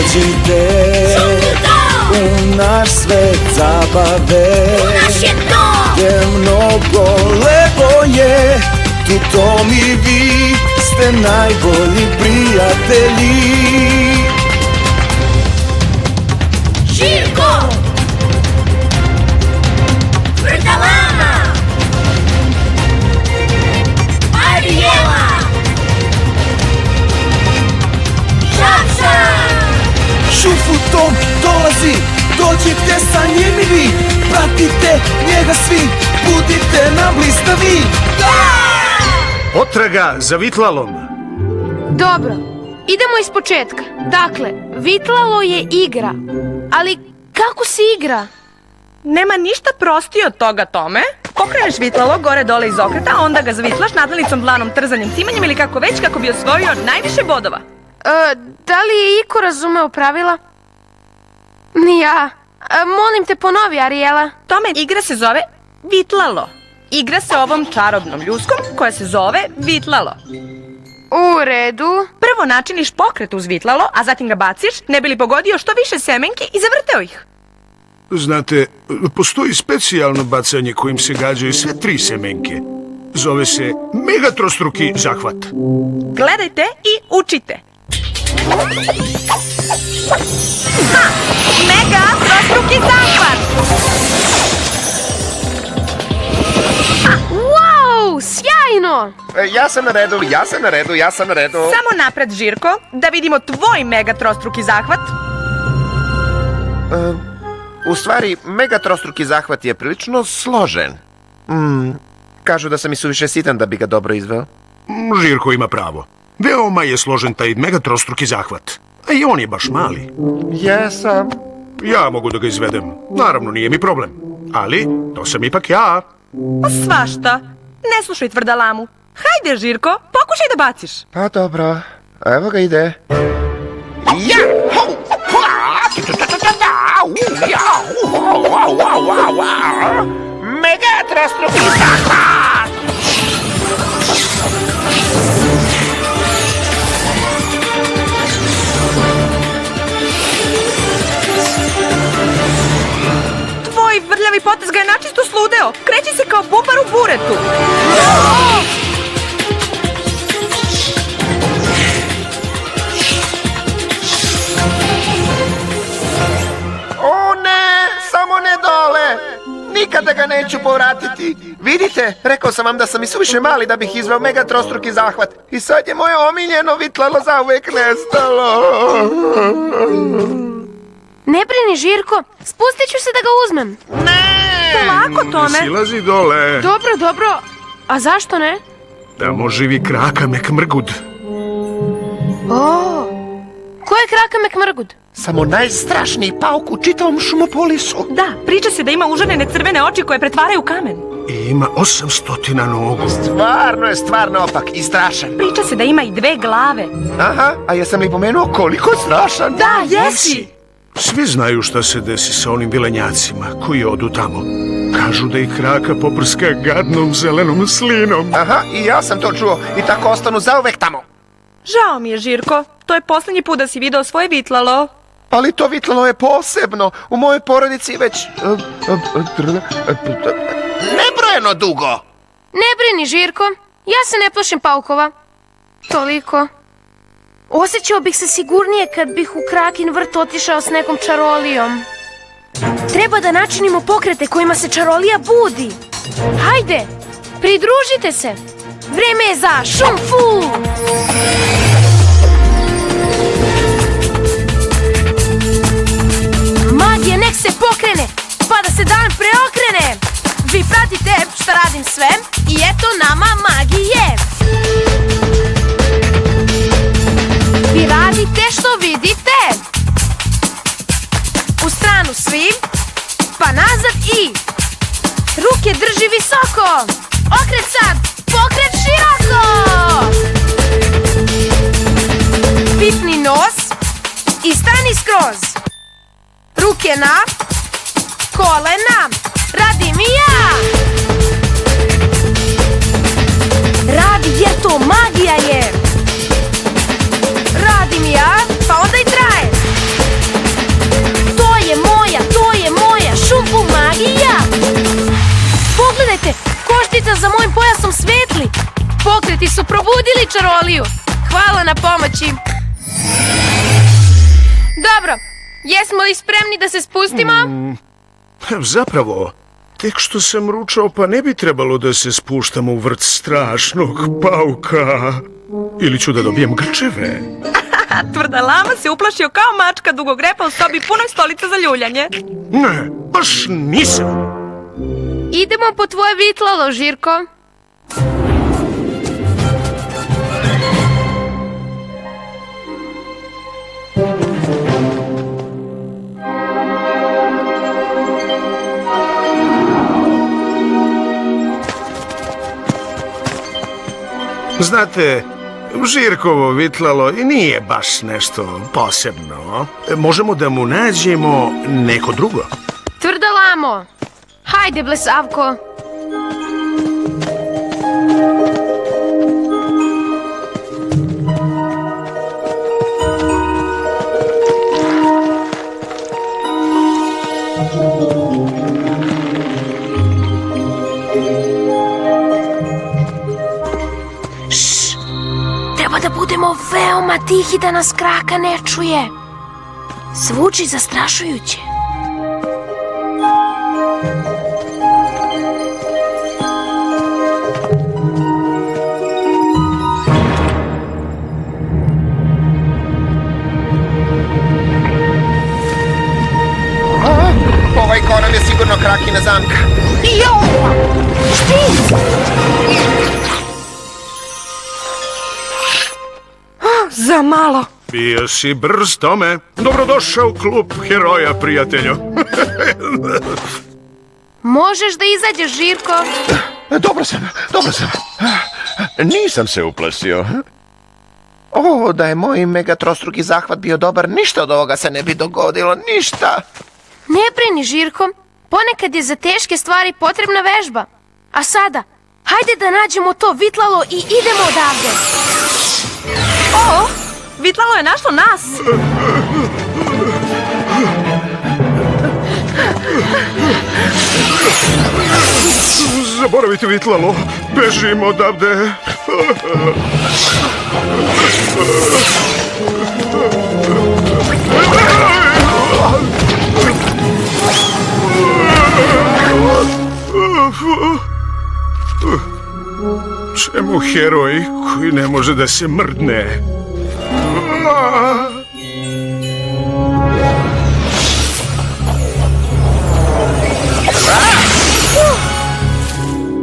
Uđite u naš svet zabave, gdje mnogo lepo je. Tu Tom i vi ste najbolji prijatelji. Žirko, Vrdalama, Arijela, Šapša. Šufu Tom dolazi, dođite sa njim i vi. Pratite njega svi, budite nam blistavi. Potraga za vitlalom. Dobro, idemo iz početka. Dakle, vitlalo je igra. Ali kako se igra? Nema ništa prostije od toga, Tome. Pokreneš vitlalo gore dole iz okreta, a onda ga zavitlaš nadlelicom, dlanom, trzanjem, cimanjem ili kako već, kako bi osvojio najviše bodova. Da li je iko razumeo pravila? Ni ja. Molim te ponovi, Arijela. Tome, igra se zove vitlalo. Igra se ovom čarobnom ljuskom koja se zove vitlalo. U redu. Prvo načiniš pokret uz vitlalo, a zatim ga baciš, ne bi li pogodio što više semenki i zavrteo ih. Znate, postoji specijalno bacanje kojim se gađaju sve 3 semenke. Zove se megatrostruki zahvat. Gledajte i učite. Megatrostruki zahvat! Wow, sjajno! Ja sam na redu. Samo napred, Žirko, da vidimo tvoj megatrostruki zahvat. U stvari, megatrostruki zahvat je prilično složen. Kažu da sam i suviše sitan da bi ga dobro izveo. Žirko ima pravo. Veoma je složen taj megatrostruki zahvat. A i on je baš mali. Jesam. Ja mogu da ga izvedem. Naravno, nije mi problem. Ali, to sam ipak ja. Svašta. Ne slušaj tvrdalamu. Hajde, Žirko, pokušaj da baciš. Pa dobro, evo ga ide. Megatrostruki zahvat! Tvoj vrljavi potez ga je načisto sludeo. Kreći se kao bubar u buretu. O ne, samo ne dole. Nikada ga neću povratiti. Vidite, rekao sam vam da sam i suviše mali da bih izveo megatrostruki zahvat. I sad je moje omiljeno vitlalo zauvek nestalo. Ne brini, Žirko, spustit ću se da ga uzmem. Polako, Tome. Silazi dole. Dobro, a zašto ne? Tamo živi kraka Mekmrgud. Ko je kraka Mekmrgud? Samo najstrašniji pauk u čitavom Šumopolisu. Da, priča se da ima užarene crvene oči koje pretvaraju kamen. I ima 800 nogu. Stvarno opak i strašan. Priča se da ima i 2 glave. Aha, a jesam li pomenuo koliko strašan? Da, jesi! Svi znaju šta se desi sa onim vilenjacima koji odu tamo. Kažu da ih kraka poprska gadnom zelenom slinom. Aha, i ja sam to čuo i tako ostanu zauvek tamo. Žao mi je, Žirko. To je posljednji put da si video svoje vitlalo. Ali to vitlalo je posebno. U mojoj porodici već nebrojeno dugo. Ne brini, Žirko, ja se ne plašim paukova. Toliko. Osjećao bih se sigurnije kad bih u krakin vrt otišao s nekom čarolijom. Treba da načinimo pokrete kojima se čarolija budi. Hajde, pridružite se. Vreme je za šum fu! Magija nek se pokrene, pa da se dan preokrene. Vi pratite šta radim sve i eto nama magije. Vi radite što vidite. U stranu svi, pa nazad i ruke drži visoko. Okret sad, pokret široko. Pipni nos i stani skroz. Ruke na kolena, radim i ja. Radi jer to magija je. Radim ja, pa onda i traje. čaroliju. Hvala na pomoći. Dobro, jesmo li spremni da se spustimo? Zapravo, tek što sam ručao, pa ne bi trebalo da se spuštam u vrt strašnog pauka. Ili ću da dobijem grčeve. Tvrdalama se uplašio kao mačka dugogrepa u sobi punoj stolica za ljuljanje. Ne, baš nisam. Idemo po tvoje vitlalo, Žirko. Znate, Žirkovo vitlalo i nije baš nešto posebno. Možemo da mu nađemo neko drugo. Tvrdalamo. Hajde, Blesavko. Treba da budemo veoma tihi da nas kraka ne čuje. Zvuči zastrašujuće. Ovaj korov je sigurno Krakina zamka. Za malo. Bio si brz, Tome. Dobrodošao u klub heroja, prijatelju. Možeš da izađeš, Žirko? Dobro sam. Nisam se uplašio. O, da je moj megatrostruki zahvat bio dobar, ništa od ovoga se ne bi dogodilo, ništa. Ne brini, Žirko. Ponekad je za teške stvari potrebna vežba. A sada, hajde da nađemo to vitlalo i idemo odavde. O, vitlalo je našlo nas. Zaboravite vitlalo. Bežimo odavde. Čemu heroj koji ne može da se mrdne?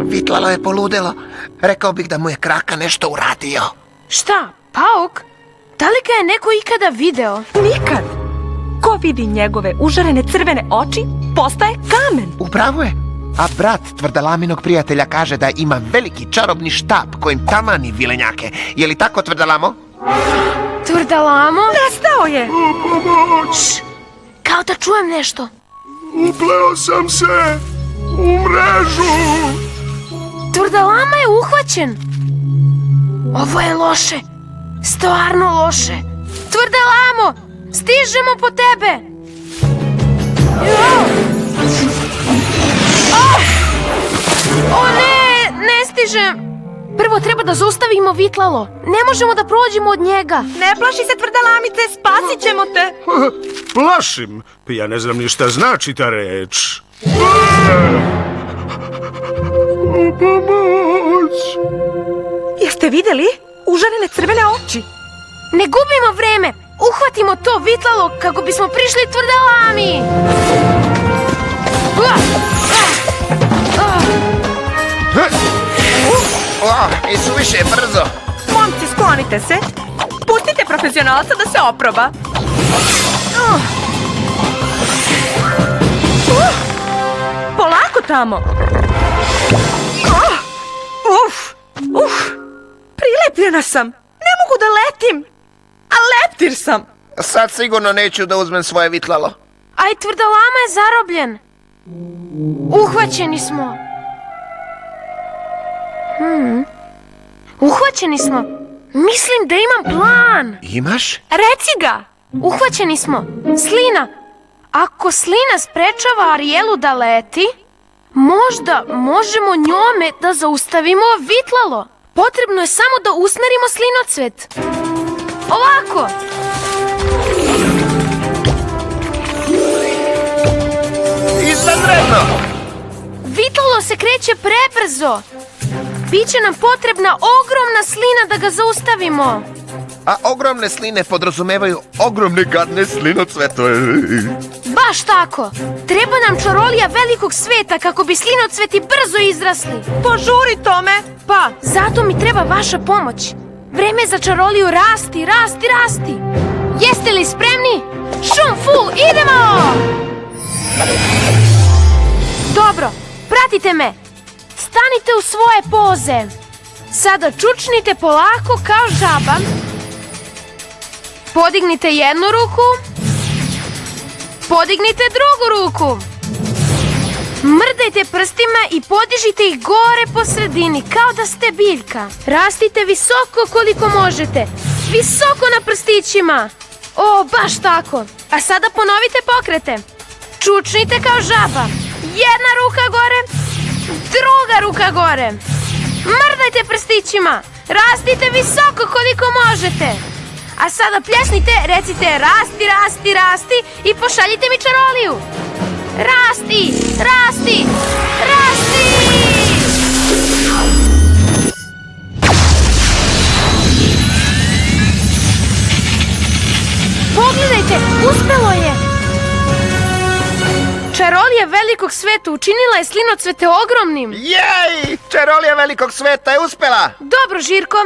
Vitlalo je poludelo. Rekao bih da mu je Kraka nešto uradio. Šta, pauk? Da li ga je neko ikada video? Nikad. Ko vidi njegove užarene crvene oči, postaje kamen. Upravo je. A brat Tvrdalaminog prijatelja kaže da ima veliki čarobni štap kojim tamani vilenjake. Je li tako, Tvrdalamo? Tvrdalamo? Nestao je. Pomoć! Kao da čujem nešto. Upleo sam se u mrežu! Tvrdalama je uhvaćen. Ovo je loše. Stvarno loše. Tvrdalamo, stižemo po tebe. O ne, ne stižem. Prvo treba da zaustavimo vitlalo. Ne možemo da prođemo od njega. Ne plaši se, Tvrdalamice, spasit ćemo te. Plašim. Pa ja ne znam ni šta znači ta reč. Pomoć! Jeste vidjeli? Užarene crvene oči. Ne gubimo vreme. Uhvatimo to vitlalo kako bismo prišli Tvrdalami. I suviše je brzo. Momci, sklonite se. Pustite profesionalca da se oproba. Polako tamo. Prilepljena sam. Ne mogu da letim. A leptir sam. Sad sigurno neću da uzmem svoje vitlalo. A i Tvrdalama je zarobljen. Uhvaćeni smo. Uhvaćeni smo. Mislim da imam plan. Imaš? Reci ga. Uhvaćeni smo. Slina. Ako Slina sprečava Arijelu da leti, možda možemo njome da zaustavimo vitlalo. Potrebno je samo da usmerimo slinocvet. Ovako. Izvanredno! Vitlalo se kreće prebrzo. Biće nam potrebna ogromna slina da ga zaustavimo. A ogromne sline podrazumevaju ogromne gadne slinocvetove. Baš tako. Treba nam čarolija velikog sveta kako bi slinocveti brzo izrasli. Požuri, Tome! Pa, zato mi treba vaša pomoć. Vreme je za čaroliju rasti, rasti, rasti. Jeste li spremni? Šum full, idemo! Dobro, pratite me. Stanite u svoje poze. Sada čučnite polako kao žaba. Podignite jednu ruku. Podignite drugu ruku. Mrdajte prstima i podižite ih gore po sredini, kao da ste biljka. Rastite visoko koliko možete. Visoko na prstićima. O, baš tako. A sada ponovite pokrete. Čučnite kao žaba. Jedna ruka gore, druga ruka gore. Mrdajte prstićima. Rastite visoko koliko možete. A sada pljesnite, recite rasti, rasti, rasti i pošaljite mi čaroliju. Rasti, rasti, rasti! Pogledajte, uspelo je! Čarolija velikog sveta učinila je slinocvete ogromnim. Jej! Čarolija velikog sveta je uspela! Dobro, Žirko.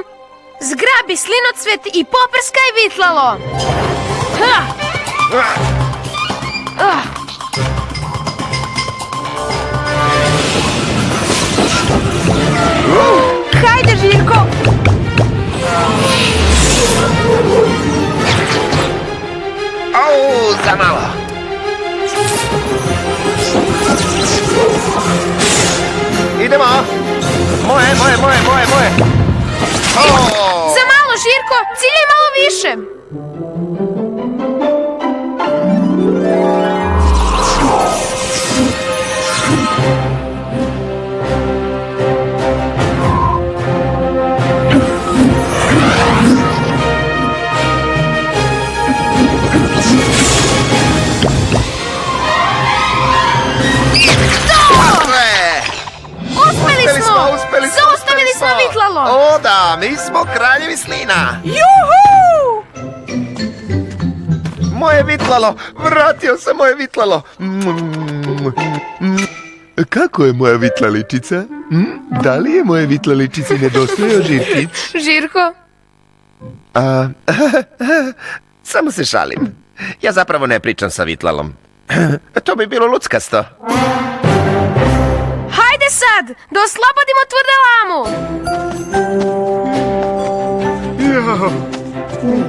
Zgrabi slinocvet i poprskaj vitlalo. Ha! Hajde, Žirko! Au, za malo! Idemo! Moje! Za malo, Žirko! Ciljaj malo više! Uspeli smo! Zaustavili smo vitlalo! O da, mi smo kraljevi slina! Juhu! Moje vitlalo! Vratio sam moje vitlalo! Kako je moja vitlaličica? Da li je moje vitlaličici nedostajao žirkić? Žirko? Samo se šalim. Ja zapravo ne pričam sa vitlalom. To bi bilo luckasto. Hajde sad, da oslobodimo tvrdelamu! Ja,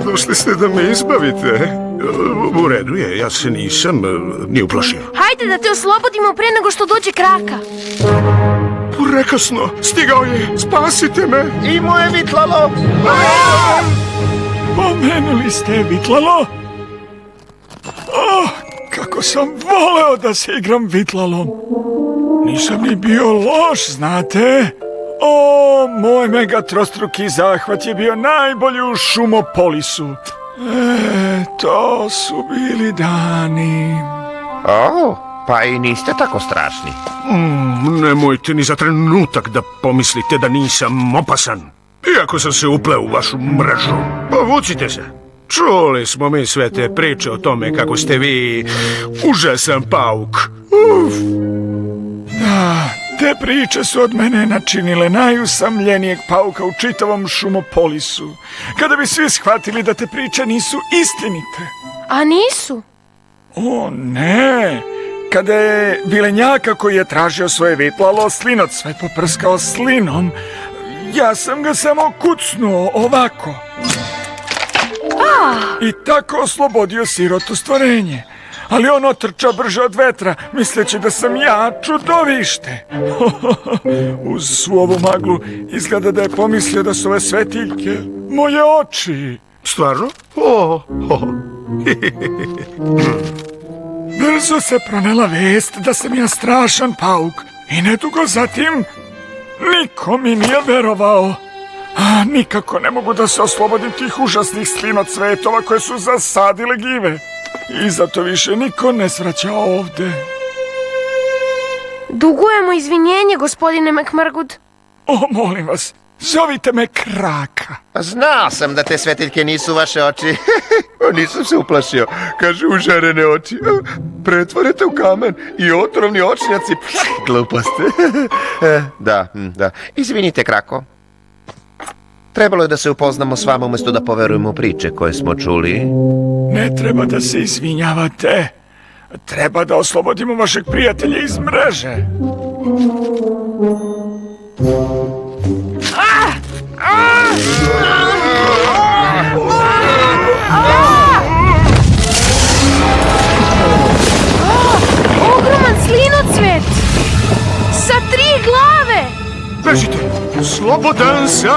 došli ste da me izbavite. U redu je, ja se nisam ni uplašio. Hajde da te oslobodimo pre nego što dođe kraka. Prekasno, stigao je, spasite me. I moje vitlalo! Pomenuli ste vitlalo? Kako sam voleo da se igram vitlalom. Nisam ni bio loš, znate? O, moj mega trostruki zahvat je bio najbolji u Šumopolisu. To su bili dani. O, pa i niste tako strašni. Nemojte ni za trenutak da pomislite da nisam opasan. Iako sam se upleo u vašu mrežu. Povucite se. Čuli smo mi sve te priče o tome kako ste vi užasan pauk. Da, te priče su od mene načinile najusamljenijeg pauka u čitavom Šumopolisu. Kada bi svi shvatili da te priče nisu istinite. A nisu? O ne, kada je vilenjaka koji je tražio svoje vitlalo slinocvet poprskao slinom, ja sam ga samo kucnuo ovako. I tako oslobodio siroto stvorenje. Ali on otrča brže od vetra, misleći da sam ja čudovište. Uz svu ovu maglu izgleda da je pomislio da su ove svetiljke moje oči. Stvarno? Brzo se pronela vest da sam ja strašan pauk i nedugo zatim niko mi nije verovao. A nikako ne mogu da se oslobodim tih užasnih slinocvetova koje su zasadile gljive. I zato više niko ne svraća ovde. Dugujemo izvinjenje, gospodine McMurgood. O, molim vas, zovite me Kraka. Znao sam da te svetiljke nisu vaše oči. Nisam se uplašio. Kaže, užarene oči. Pretvorite u kamen i otrovni očnjaci. Glupost. Da. Izvinite, Krako. Trebalo je da se upoznamo s vama umjesto da poverujemo u priče koje smo čuli. Ne treba da se izvinjavate. Treba da oslobodimo vašeg prijatelja iz mreže. Ogroman slinocvet! Sa 3 glave! Bežite! Slobodan sam!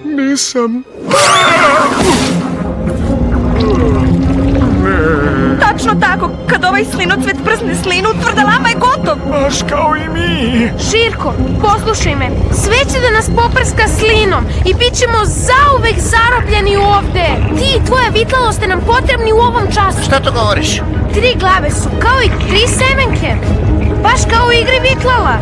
Nisam. Tačno tako, kad ovaj slinocvet prsne slinu, tvrdalama je gotov. Baš kao i mi. Žirko, poslušaj me. Sve će da nas poprska slinom i bit ćemo zauvek zarobljeni ovde. Ti i tvoja vitlalo ste nam potrebni u ovom času. Šta to govoriš? 3 glave su kao i 3 semenke. Baš kao u igri vitlala.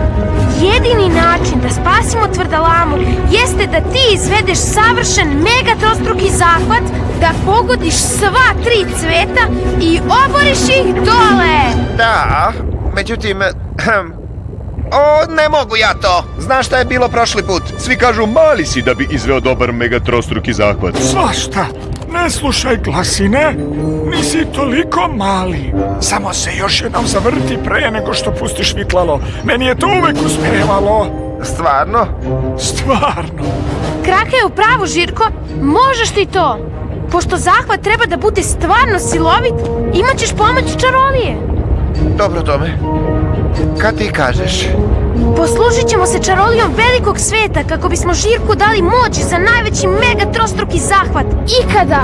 Jedini način da spasimo tvrdalamu jeste da ti izvedeš savršen mega trostruki zahvat, da pogodiš sva 3 cveta i oboriš ih dole. Da, međutim... ne mogu ja to. Znaš šta je bilo prošli put? Svi kažu mali si da bi izveo dobar mega trostruki zahvat. Svašta. Ne slušaj glasine. Nisi toliko mali. Samo se još jednom zavrti pre nego što pustiš vitlalo. Meni je to uvek uspevalo. Stvarno? Stvarno. Kraka je u pravu, Žirko. Možeš ti to. Pošto zahvat treba da bude stvarno silovit, imat ćeš pomoć čarolije. Dobro, Tome. Kad ti kažeš? Poslužit ćemo se čarolijom velikog sveta kako bismo Žirku dali moć za najveći mega trostruki zahvat ikada.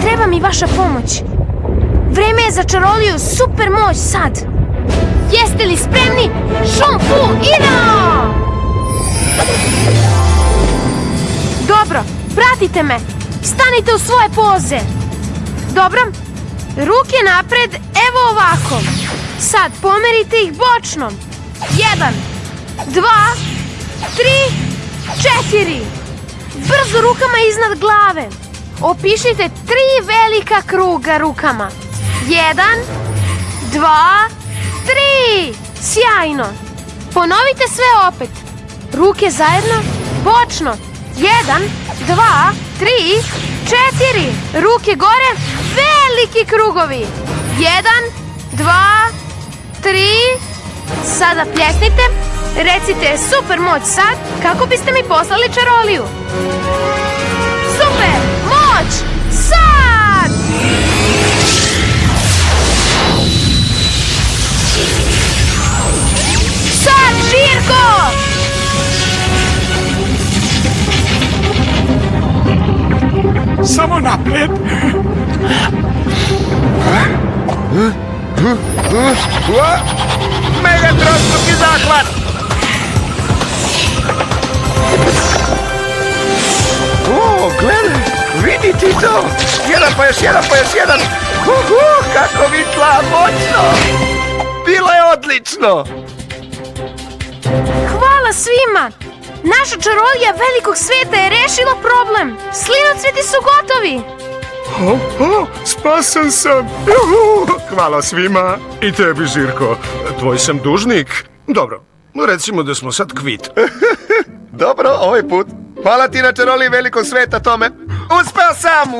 Treba mi vaša pomoć. Vreme je za čaroliju super moć sad. Jeste li spremni? Šung fu, idemo! Dobro, pratite me. Stanite u svoje poze. Dobro, ruke napred, evo ovako. Sad pomerite ih bočno. 1, 2, 3, 4. Brzo rukama iznad glave. Opišite 3 velika kruga rukama. 1, 2, 3. Sjajno. Ponovite sve opet. Ruke zajedno, bočno. 1, 2, 3, 4. Ruke gore, veliki krugovi. 1, 2, 3. Sada pljesnite. Recite super moć sad kako biste mi poslali čaroliju. Super moć sad! Sad, Žirko! Samo napred. Mega trostruki zahvat! Gledaj, vidi ti to! Jedan pa još jedan! Kako vitla, moćno! Bilo je odlično! Hvala svima! Naša čarolija velikog sveta je rešila problem. Slinocveti su gotovi. Spasan sam! Juhu! Hvala svima! I tebi, Žirko. Tvoj sam dužnik. Dobro, recimo da smo sad kvit. Dobro, ovaj put. Hvala ti na čaroliji velikog sveta, Tome. Uspeo sam!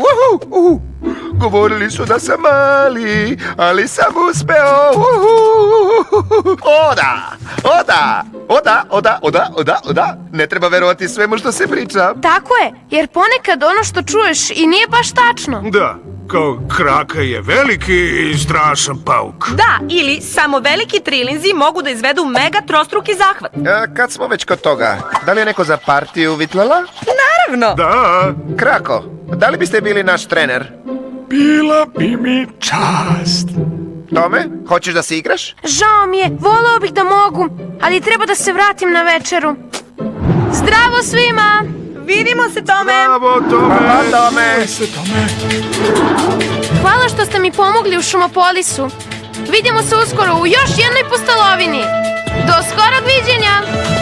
Govorili su da sam mali, ali sam uspeo. Oda. Ne treba verovati svemu što se priča. Tako je, jer ponekad ono što čuješ i nije baš tačno. Da, kao Kraka je veliki i strašan pauk. Da, ili samo veliki trilinzi mogu da izvedu mega trostruki zahvat. Kad smo već kod toga, da li je neko za partiju vitlala? Naravno. Da, Krako, da li biste bili naš trener? Bila bi mi čast. Tome, hoćeš da se igraš? Žao mi je, voleo bih da mogu, ali treba da se vratim na večeru. Zdravo svima! Vidimo se, Tome! Bravo, Tome! Pa tome! Se tome. Hvala što ste mi pomogli u Šumopolisu. Vidimo se uskoro u još jednoj pustolovini. Do skorog viđenja!